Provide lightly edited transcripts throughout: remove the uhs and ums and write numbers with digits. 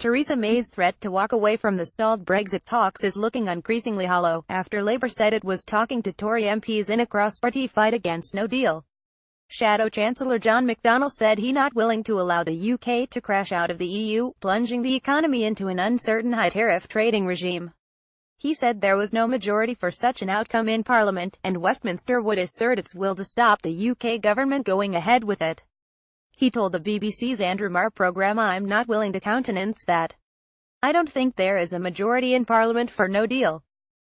Theresa May's threat to walk away from the stalled Brexit talks is looking increasingly hollow, after Labour said it was talking to Tory MPs in a cross-party fight against no deal. Shadow Chancellor John McDonnell said he not willing to allow the UK to crash out of the EU, plunging the economy into an uncertain high-tariff trading regime. He said there was no majority for such an outcome in Parliament, and Westminster would assert its will to stop the UK government going ahead with it. He told the BBC's Andrew Marr programme, "I'm not willing to countenance that. I don't think there is a majority in Parliament for no deal.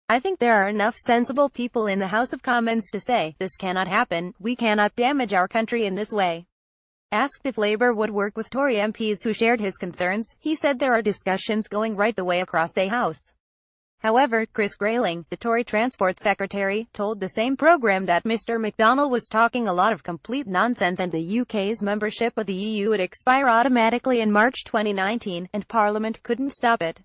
I think there are enough sensible people in the House of Commons to say, this cannot happen, we cannot damage our country in this way." Asked if Labour would work with Tory MPs who shared his concerns, he said there are discussions going right the way across the House. However, Chris Grayling, the Tory Transport Secretary, told the same programme that Mr McDonnell was talking a lot of complete nonsense and the UK's membership of the EU would expire automatically in March 2019, and Parliament couldn't stop it.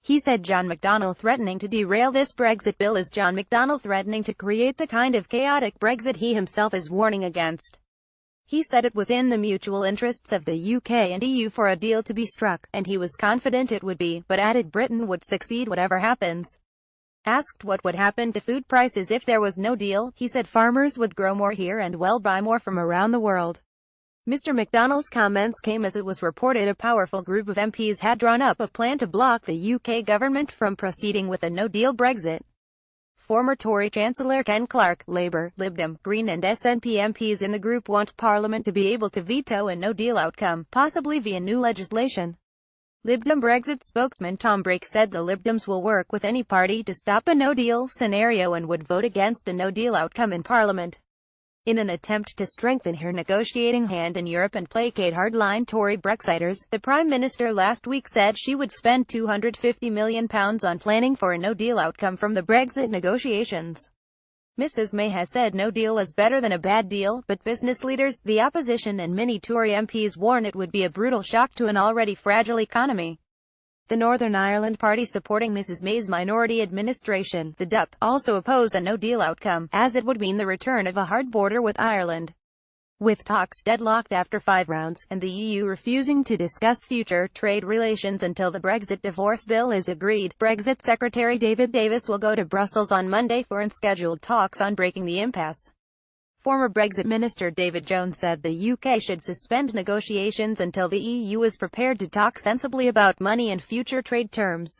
He said John McDonnell threatening to derail this Brexit bill is John McDonnell threatening to create the kind of chaotic Brexit he himself is warning against. He said it was in the mutual interests of the UK and EU for a deal to be struck, and he was confident it would be, but added Britain would succeed whatever happens. Asked what would happen to food prices if there was no deal, he said farmers would grow more here and well buy more from around the world. Mr McDonnell's comments came as it was reported a powerful group of MPs had drawn up a plan to block the UK government from proceeding with a no-deal Brexit. Former Tory Chancellor Ken Clarke, Labour, Lib Dem, Green and SNP MPs in the group want Parliament to be able to veto a no-deal outcome, possibly via new legislation. Lib Dem Brexit spokesman Tom Brake said the Lib Dems will work with any party to stop a no-deal scenario and would vote against a no-deal outcome in Parliament. In an attempt to strengthen her negotiating hand in Europe and placate hardline Tory Brexiters, the Prime Minister last week said she would spend £250 million on planning for a no-deal outcome from the Brexit negotiations. Mrs May has said no deal is better than a bad deal, but business leaders, the opposition and many Tory MPs warn it would be a brutal shock to an already fragile economy. The Northern Ireland party supporting Mrs May's minority administration, the DUP, also oppose a no-deal outcome, as it would mean the return of a hard border with Ireland. With talks deadlocked after 5 rounds, and the EU refusing to discuss future trade relations until the Brexit divorce bill is agreed, Brexit Secretary David Davis will go to Brussels on Monday for unscheduled talks on breaking the impasse. Former Brexit Minister David Jones said the UK should suspend negotiations until the EU is prepared to talk sensibly about money and future trade terms.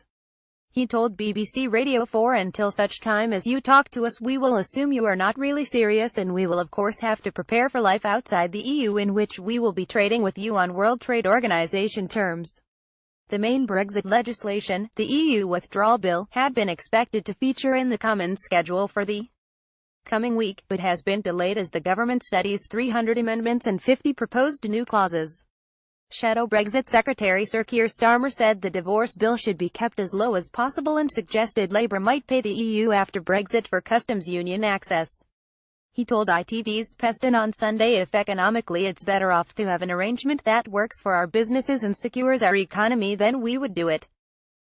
He told BBC Radio 4, "Until such time as you talk to us, we will assume you are not really serious, and we will of course have to prepare for life outside the EU in which we will be trading with you on World Trade Organization terms." The main Brexit legislation, the EU withdrawal bill, had been expected to feature in the Commons schedule for the coming week, but has been delayed as the government studies 300 amendments and 50 proposed new clauses. Shadow Brexit Secretary Sir Keir Starmer said the divorce bill should be kept as low as possible and suggested Labour might pay the EU after Brexit for customs union access. He told ITV's Peston on Sunday, "If economically it's better off to have an arrangement that works for our businesses and secures our economy, then we would do it."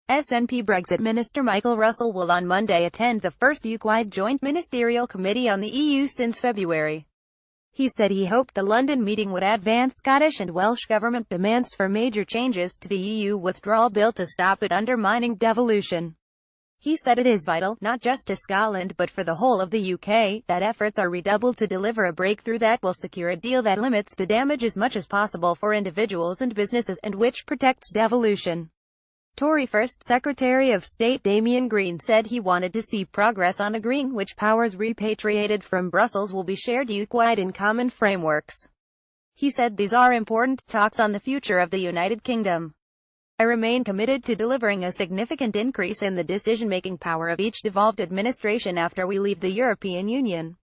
SNP Brexit Minister Michael Russell will on Monday attend the first UK-wide Joint Ministerial Committee on the EU since February. He said he hoped the London meeting would advance Scottish and Welsh government demands for major changes to the EU withdrawal bill to stop it undermining devolution. He said it is vital, not just to Scotland but for the whole of the UK, that efforts are redoubled to deliver a breakthrough that will secure a deal that limits the damage as much as possible for individuals and businesses, and which protects devolution. Tory First Secretary of State Damien Green said he wanted to see progress on agreeing which powers repatriated from Brussels will be shared UK-wide in common frameworks. He said these are important talks on the future of the United Kingdom. "I remain committed to delivering a significant increase in the decision-making power of each devolved administration after we leave the European Union.